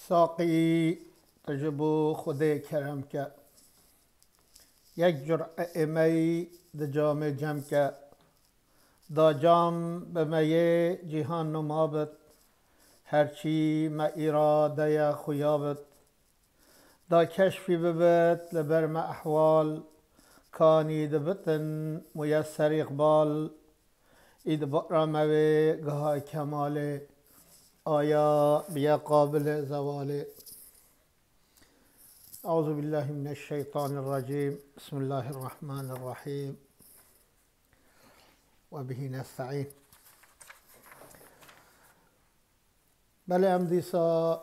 ساقی تجبو خود کرم که یک جرعه می ده جام جم که دا جام به می جهان نمابد هرچی ما اراده خویابد دا کشفی ببت لبرم احوال کانی دبتن میسر اقبال اید براموی گاه کمال آیا بیا قابل زوال. اعوذ بالله من الشیطان الرجیم. بسم الله الرحمن الرحیم و به نستعین. بله ام دیسا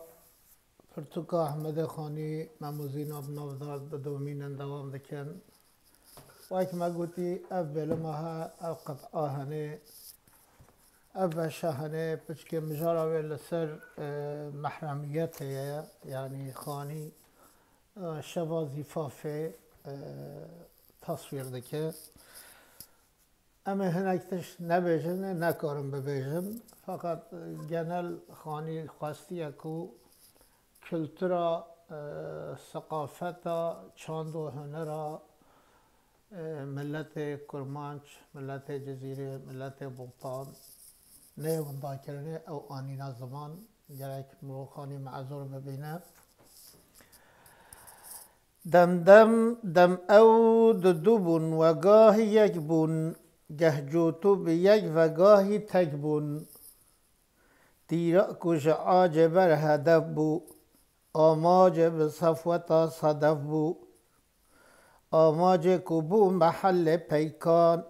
پرتوکا احمد خانی مموزین اب نوزار دومین اندوام دکن و ایک مگوتی اول ماها او قطعه هنه اول شهنه پچکه مجاره لسر محرمیت هیا یعنی خانی شوازی فافه تصویر دکه اما هنکتش نبیجن نکارم ببیجم فقط genel خانی خواستی اکو کلتورا ثقافتا چاند و هنرا ملت کرمانچ ملت جزیره ملت بلطان نه وندا کرنه او آنینا زمان گرک مروخانی معذور ببینه دم دم دم او دو بون و گاهی یک بون گهجوتو به یک و گاهی تک بون تیرا کش آج بر هدف بو آماج به صفوتا صدف بو آماج کبو محل پیکان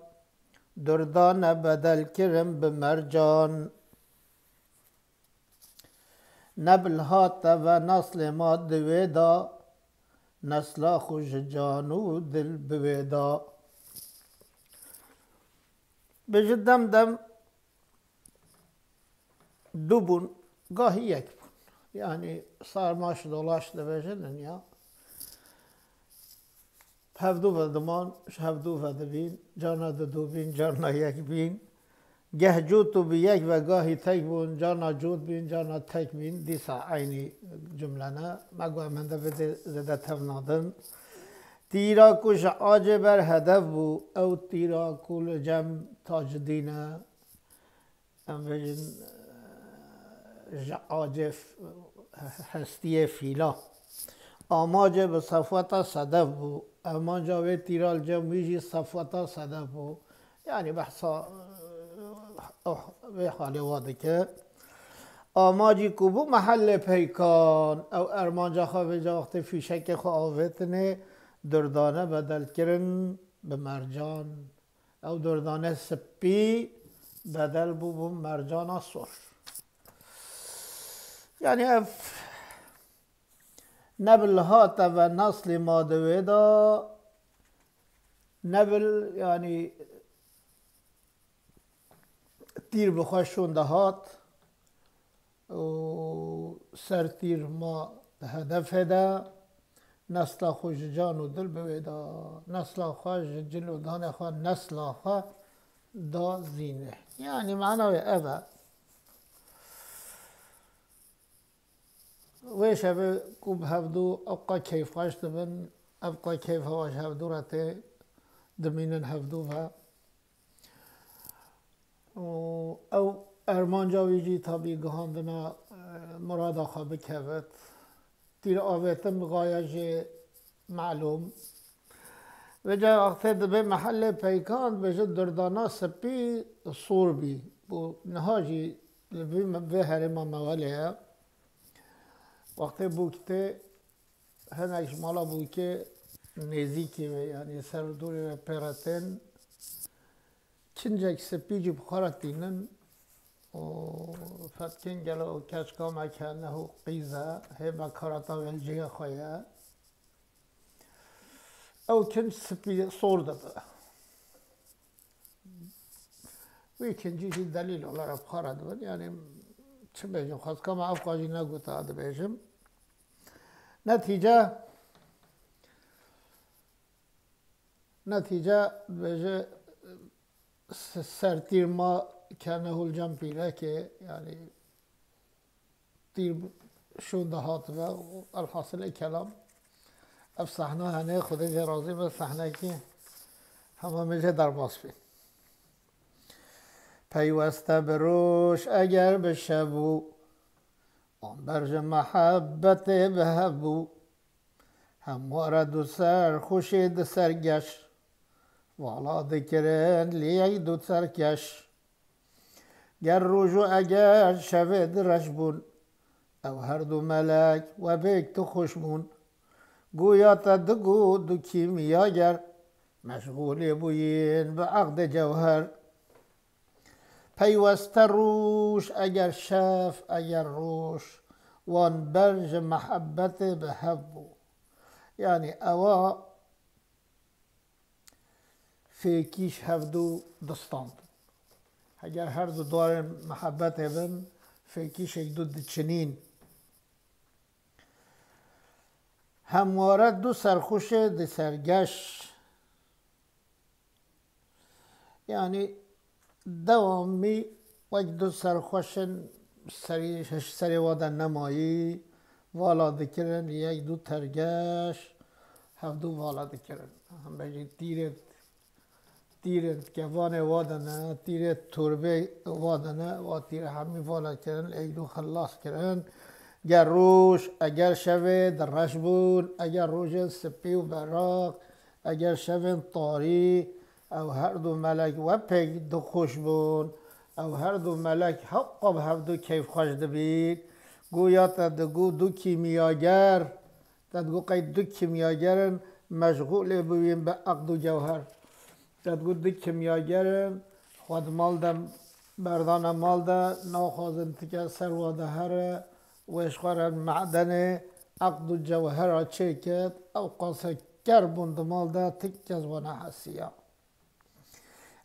دردان بدل کرم به مرجان نبل هات و نسل ما دویدا نسلا خوش جانو دل بویدا بجدم دم دو بون گاهی یک بون یعنی سرماش دolaş دبیجن یا هفدو و دمان هفدو و دبین جانا دو بین جانا یک بین گه جوتو بی یک و گاهی تک بون جانا جوت بین جانا تک بین دیسا aynı جمله نه مگو امنده بده زده تفنادن تیرا کش آج بر هدف بو او تیرا کل جم تاج دینه ام بجن آج هستی فیلا آماج به صفوتا صدف بو آماجا و تیرال جم ویجی صفوتا صدف بو یعنی بحثا به حال واده که آماجی کوبو محل پیکان او ارمانجا خواه جا وقت فیشک خواه آویتنه دردانه بدل کرن به مرجان او دردانه سپی بدل بو مرجان اصور یعنی اف نبل هات و نسل مادوه دا نبل یعنی تیر بخوشون دهات و سر تیر ما به هدف ده نسل خوش جان و دل بویدا نسل خوش جلو دان خواه نسل خواه دا زینه یعنی معنی اوه ویش اوه کوب هفدو ابقا کیف خوش دبن ابقا کیف هواش هفدو رته دمینن هفدو و او ارمانجا ویجی تابی گهاندنا مراد آخوا بکوت تیر آویتم غایج معلوم و جا وقت دبه محل پیکان بجد دردانا سپی صور بی بو نهاجی لبی هرما موالیه وقت بوکته هنگش مالا بوکه نزیکی یعنی سردوری و پیراتن چنجک سپی جی بخارتینن و فتکن گلو کشکا مکنه و قیزه هی بکارتا ولجیه خواه او کنج سپی sordu به و ikinci دلیل olarak بخارد yani چه بگم خواست که ما افقاجی نگوته آده بیشم نتیجه بیشه سرتیر ما کنه هل جم پیره که یعنی تیر شونده هات و الحاصل کلام اف صحنه هنه خودش راضی به صحنه که همه میشه در باز بین پیوسته به روش اگر بشبو آن برج محبت به هبو همواره دو سر خوشید سرگش والا دکرن لیگ دو سرکش گر روژو اگر شود رشبون او هر دو ملک و بیک تو خوشبون گویا تا دگو دو کیمیاگر مشغول بوین به عقد جوهر پیوسته روش اگر شف اگر روش وان برج محبت به هبو یعنی اوا فیکیش هفدو دستان اگر هر دو دار محبت بن فیکیش یک دو چنین همواره دو سرخوش دی سرگش یعنی دوامی و دو سرخوشن سری وادن نمایی والا دکرن یک دو ترگش هفدو والا دکرن هم بجی تیرت گوان وادنه تیرت تربه وادنه و تیر همی والا کرن یک دو خلاص کرن گر روش اگر شوه در رشبون اگر روش سپی و براق اگر شوه طاری او هر دو ملک و پیک دو خوش بون او هر دو ملک حقا به هفدو کیف خوش دبید گویا تا دو کیمیاگر تدگو قید دو کیمیاگرن مشغول بوین به عقد و جوهر تدگو دو کیمیاگرن خود مال ده بردان مال ده ناخوازن تکه سرواده هره و اشخوار معدن عقد و جوهر را چکت او قاسه کربون مال ده تک جزوانه حسیه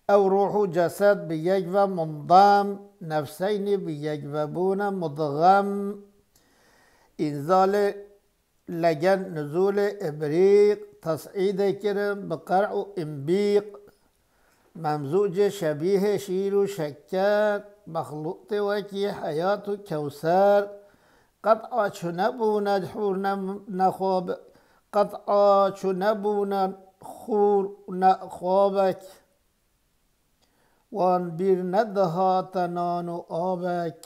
او روح و جسد به یک و منضم نفسین به یک و بون مدغم انزال لگن نزول ابریق تصعید کرم به قرع و انبیق ممزوج شبیه شیر و شکر مخلوط وکی حیات و کوثر قطعا چو نبوند حور نخواب قطعا چو نبوند خور نخوابک وان بیر ندهات نان و آبک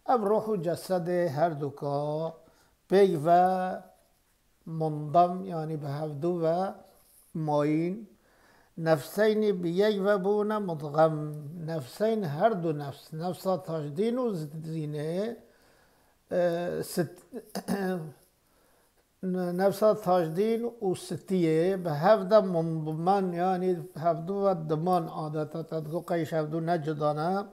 اب روح و جسد هر دوکا پیگ و منضم یعنی به هفدو و ماین نفسین به یک و بونه مدغم نفسین هر دو نفس نفسا تاجدین و زینه نفسا تاجدین و ستیه به هفده منضمن یعنی هفدو و دمان عادتا تدگو قیش هفدو نجدانه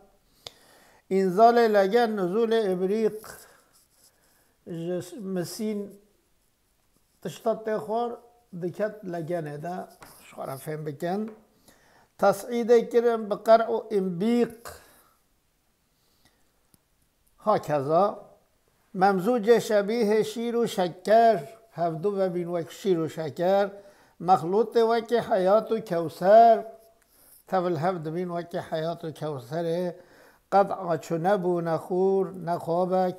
انزال لگن نزول ابریق مسین تشتات خور دکت لگنه ده شخورا فهم بکن تصعید کرم به قرع و انبیق هاکذا ممزوج شبیه شیر و شکر هفدو و بین وک شیر و شکر مخلوط وک حیات و کوثر تول هفد بین وک حیات و کوثر قطعا چو نبو نخور نخوابک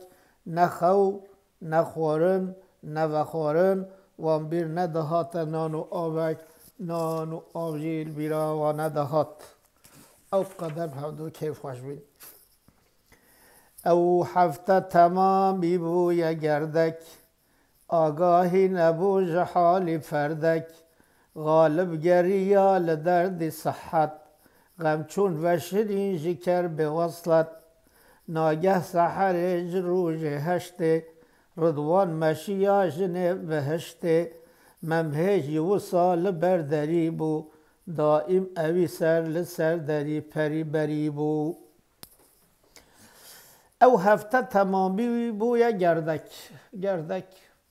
نخو نخورن نوخورن وان بیر ندهات نان و آبک نان و آبجیل بیرا و ندهات او قدر هفدو کیف خوش بید او هفته تمامی بوی گردک آگاهی نبو جحال فردک غالب گریال درد صحت غمچون و شیرین شکر به وصلت ناگه سحر روز هشته رضوان مشیا جنه بهشته ممهج وصال بردری بو دائم اوی سر لسر دری پری بری بو او هفته تمامی بویا گردک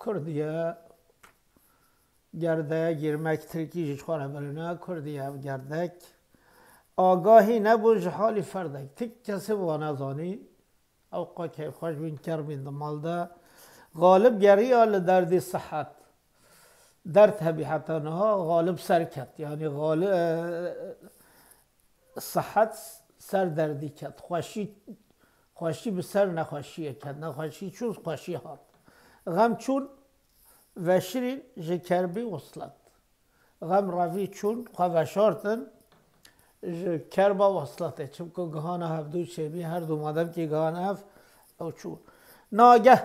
کردیه گرده گرمک ترکیش خواره برونه کردیه گردک آگاهی نبو جحال فردک تک کسی وانزانی او که خوش بین کرمین دمالده غالب گری آل درد صحت در طبیعتانها غالب سرکت یعنی غالب صحت سر دردی کت خوشی خوشی به سر نخوشیه کرد، نخوشی چون خوشی هات. غم چون و شیرین جکربی وصلت. غم روی چون خوشارتن کربا وصلته. چون که گهانه هفدو چه هر دو مادم که گهانه هفت او چون. ناگه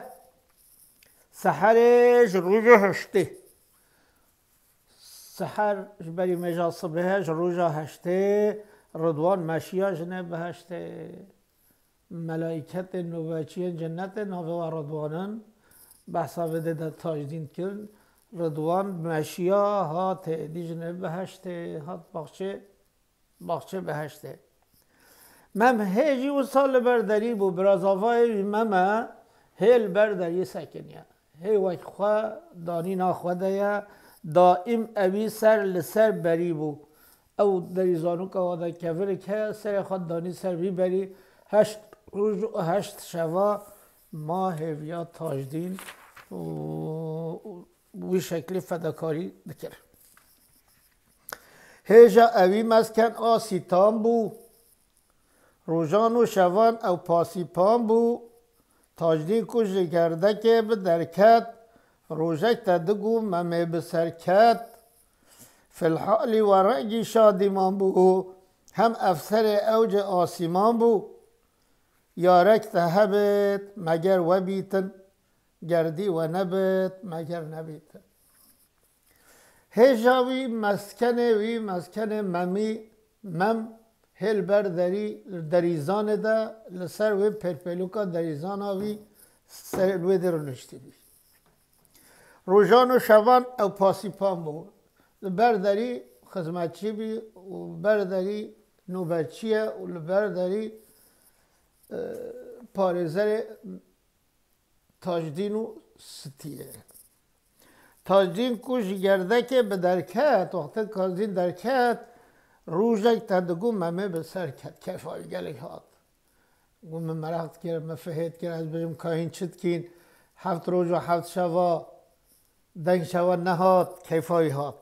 سحرش روزه هشته. سحر بری مجال صبحش روزه هشته. رضوان مشیاش نه بهشته. ملائکت نوبچی جنت ناوه و رضوانن بحثا بده در تاجدین کرد. رضوان مشیا هات دیج نه بهشته. هات باغچه بهشته. مم هیجی و سال برداری بو برازاوای مم هیل برداری سکنیا. هی وقت خواه دانی ناخوده یا دائم اوی سر لسر بری بو. او دری زانو که واده کفر که سر خود دانی سر بی بری. هشت روز و هشت شوا ماه هیویا تاجدین وی شکلی فداکاری دکر. هیجا اوی مسکن آسی تام بو. روزان و شوان او پاسی پام بو. تاجدین کش کرده که به درکت. روزک تدگو ممه بسرکت. فی الحال و رنگی شادیمان بو. هم افسر اوج آسیمان بو. یارک تهبت مگر و بیتن. گردی و نبت مگر نبیتن. هیجاوی مسکن ممی مم هل بر دریزان ده لسر و پرپلوکا دریزان آوی سر و درنشتی بی. روزان و شوان او پاسی پام بو. برداری خدمتچی بی و برداری نوبتچیه و برداری پارزر تاجدین و ستیه. تاجدین کش گرده که به درکت وقتی تاجدین درکت روزک تدگو ممه به سر کت کفایی گلی هات. گو من مرخت کرد مفهید کرد از بجم کاهین چید کین هفت روز و هفت شوا دنگ شوا نهات کیفایی هات.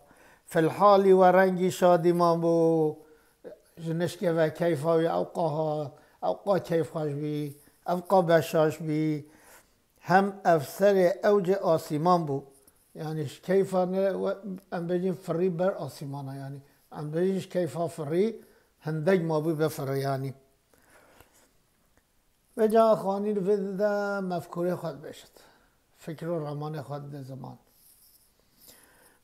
فی الحالی و رنگی شادیمان بو. جنشکه و کیفایی اوقا هات. اوقا کیفاش بی. اوقا بشاش بی. هم افسر اوج آسیمان بو. یعنی کیفانه ام بجیم فری بر آسیمانه یعنی. ام بجیش کیفا فری هندگ ما بو بفره یعنی. و جا خوانی رو ده مفکوره خود بشد. فکر و رمان خود ده زمان.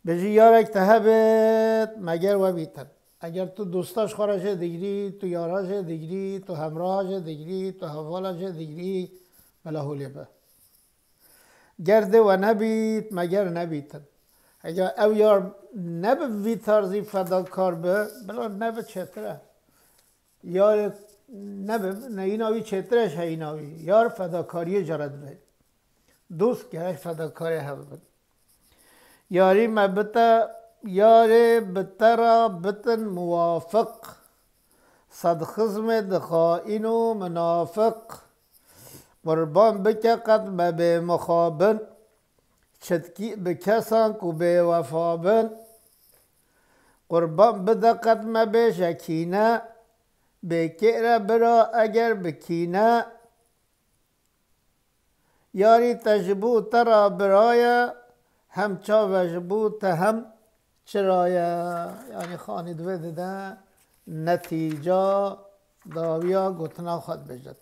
بجی یارک تهبت مگر و بیتن. اگر تو دوستاش خورش دیگری، تو یاراش دیگری، تو همراهاش دیگری، تو حوالاش دیگری ملاحولی به. گرده و نبیت مگر نبیتن. اگر او یار نبه وی تارزی فداکار به بلا نبه چطره. یار نبه نه ایناوی چطرش ایناوی. یار فداکاری جرد به. دوست گرش فداکاری هبه. یاری مبتا یار بترا بتن موافق. صد خزم دخائن و منافق. قربان بکه قد به مخابن. چتکی بکسان کو به وفابن. قربان بده قد به شکینه. بکره برا اگر بکینه. یاری تجبو ترا برایا. هم چا وجبو تهم چرایا. یعنی خانید وده ده نتیجه داویا گتنا خود بجد.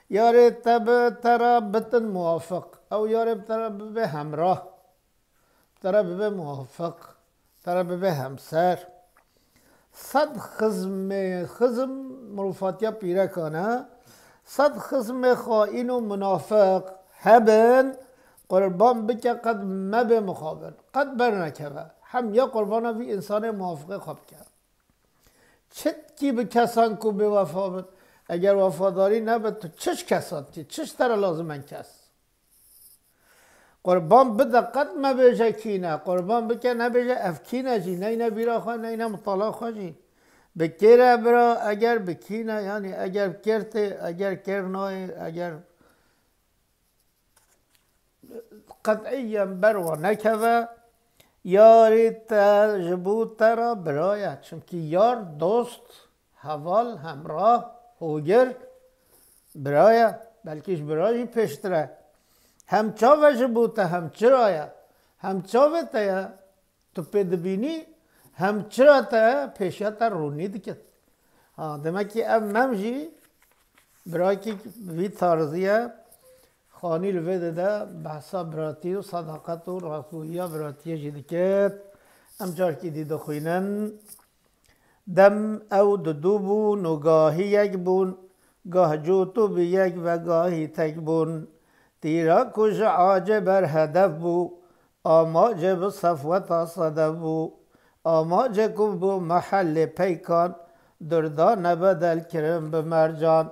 یاری تب ترا بتن موافق. او یاری ترا به همراه. ترا به موافق. ترا به همسر. صد خزم مروفاتیا پیره کنه. صد خزم خائن و منافق هبن. قربان بکه قد مبه مخابن. قد بر نکوه. هم یا قربان وی انسان موافقه خواب کرد. چت کی به کسان کو به وفابن. اگر وفاداری نبود تو چش کسات کی چش تر لازمن کس. قربان بده قد مبه کینه. قربان بکه نبیجه افکینه جی. نه اینه بیرا خواه نه اینه مطالعه خواه جی. بکره برا اگر بکینه یعنی اگر کرته اگر کرنای اگر قطعیا بروا نکوه. یاری تجبو ترا برایت. چون که یار دوست حوال همراه هوگر برایا بلکیش برای پیشتره هم چاوش بوده هم چرایا هم چاوته یا تو پید بینی هم چرا تا پیشتا رونی دکت demek ki ev memjî birakî vî tarzîye xanî li vê de behsa biratî û sedaqet û rastgohiya biratiyê jî diket. Em carkî dî dixwînin dem ew didû bûn û gahî yek bûn gah cût û bi yek ve gahî tek bûn tîra ku ji acê berhedef bû amacê bi sefweta sedef bû amacê ku bû mehellê peykan دردا نبدل کرم به مرجان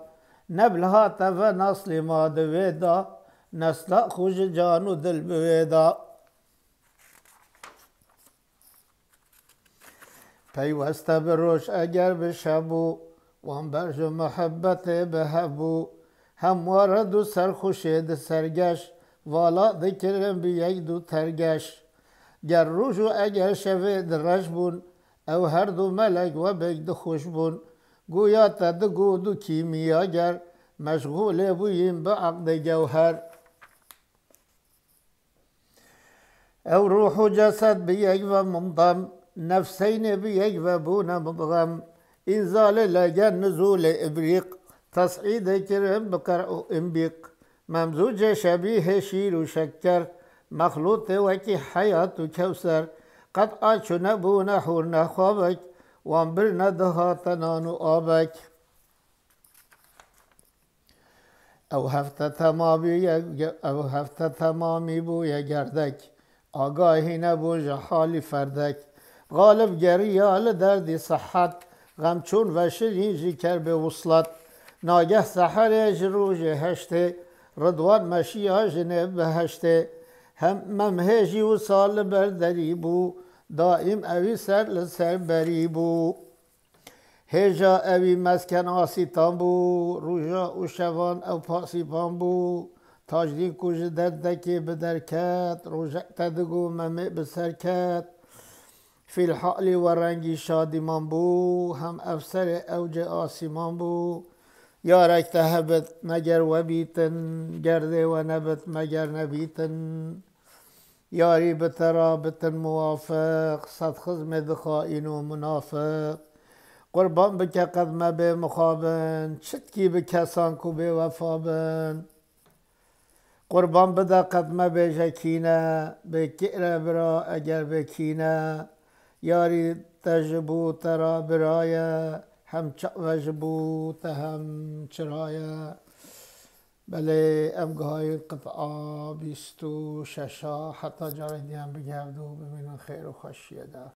نبلها تفه نسلی ما دویدا نسلا خوش جان و دل بویدا پیوسته به روش اگر بشبو وان برج محبت بهبو همواره دو سرخوشید سرگش والا دکرم بی یک دو ترگش گر روشو اگر شوید رش بون او هر دو ملک و بگد خوش بون گویا تدگو دو کیمیاگر مشغول بویم به عقد جوهر او روح و جسد به یک و منضم نفسین به یک و بون مضغم انزال لگن نزول ابریق تصعید کرم بقرع و انبیق ممزوج شبیه شیر و شکر مخلوط وکی حیات و کوسر قطعا چو نبو نحور نخوابک وان بر ندها تنان و آبک او هفته تمامی بوی گردک آگاهی نبو جحالی فردک غالب گریال دردی صحت غمچون و شیرین جیکر به وصلت ناگه سحر روز هشته رضوان مشیه جنه بهشته هم ممهجی و سال بردری بو دائم اوی سر لسر بری بو هجا اوی مسکن آسیتان بو روژا و شوان او پاسیپان بو تاجدین کوژ دردکی بدرکت روژک تدگو ممه بسرکت فی الحالی و رنگی شادیمان بو هم افسر اوج آسیمان بو یارک تهبت مگر و بیتن گرده و نبت مگر نبیتن یاری بترابط موافق صد خزم خائن و منافق قربان بکه قدمه به مخابن چتکی به کسان کو به وفابن قربان بده قدمه به جکینه به کئره برا اگر بکینه یاری تجبو ترا برایه هم وجبو هم چرایه بله امگهای قطعه 26 حتی جای دیگه هم بگردو ببینن خیر و خوشیه ده